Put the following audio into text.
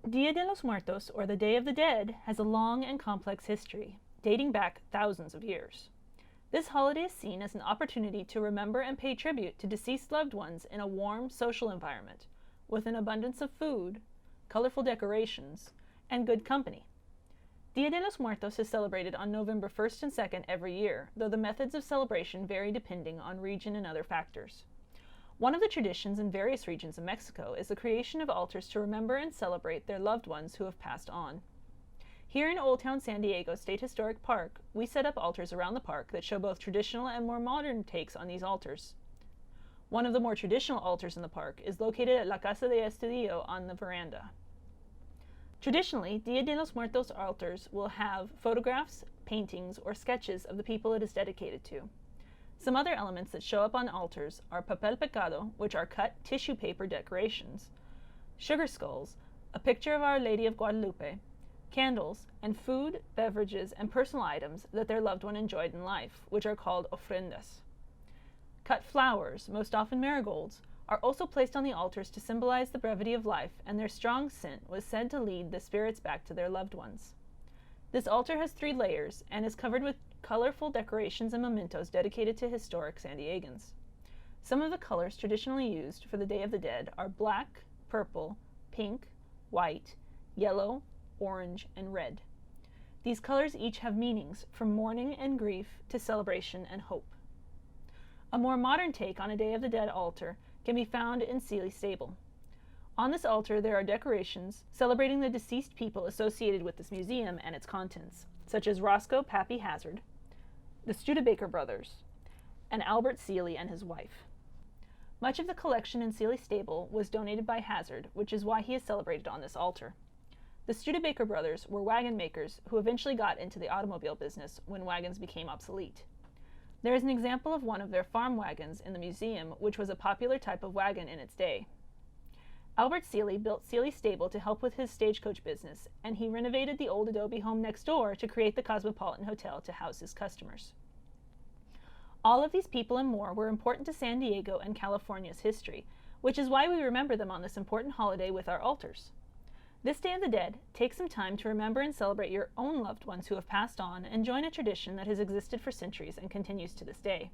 Dia de los Muertos, or the Day of the Dead, has a long and complex history, dating back thousands of years. This holiday is seen as an opportunity to remember and pay tribute to deceased loved ones in a warm social environment, with an abundance of food, colorful decorations, and good company. Dia de los Muertos is celebrated on November 1st and 2nd every year, though the methods of celebration vary depending on region and other factors. One of the traditions in various regions of Mexico is the creation of altars to remember and celebrate their loved ones who have passed on. Here in Old Town San Diego State Historic Park, we set up altars around the park that show both traditional and more modern takes on these altars. One of the more traditional altars in the park is located at La Casa de Estudillo on the veranda. Traditionally, Dia de los Muertos altars will have photographs, paintings, or sketches of the people it is dedicated to. Some other elements that show up on altars are papel picado, which are cut tissue paper decorations, sugar skulls, a picture of Our Lady of Guadalupe, candles, and food, beverages, and personal items that their loved one enjoyed in life, which are called ofrendas. Cut flowers, most often marigolds, are also placed on the altars to symbolize the brevity of life, and their strong scent was said to lead the spirits back to their loved ones. This altar has 3 layers and is covered with colorful decorations and mementos dedicated to historic San Diegans. Some of the colors traditionally used for the Day of the Dead are black, purple, pink, white, yellow, orange, and red. These colors each have meanings from mourning and grief to celebration and hope. A more modern take on a Day of the Dead altar can be found in Seeley Stable. On this altar there are decorations celebrating the deceased people associated with this museum and its contents, such as Roscoe Pappy Hazard, the Studebaker brothers, and Albert Seeley and his wife. Much of the collection in Seeley Stable was donated by Hazard, which is why he is celebrated on this altar. The Studebaker brothers were wagon makers who eventually got into the automobile business when wagons became obsolete. There is an example of one of their farm wagons in the museum, which was a popular type of wagon in its day. Albert Seeley built Seeley Stable to help with his stagecoach business, and he renovated the old adobe home next door to create the Cosmopolitan Hotel to house his customers. All of these people and more were important to San Diego and California's history, which is why we remember them on this important holiday with our altars. This Day of the Dead, take some time to remember and celebrate your own loved ones who have passed on and join a tradition that has existed for centuries and continues to this day.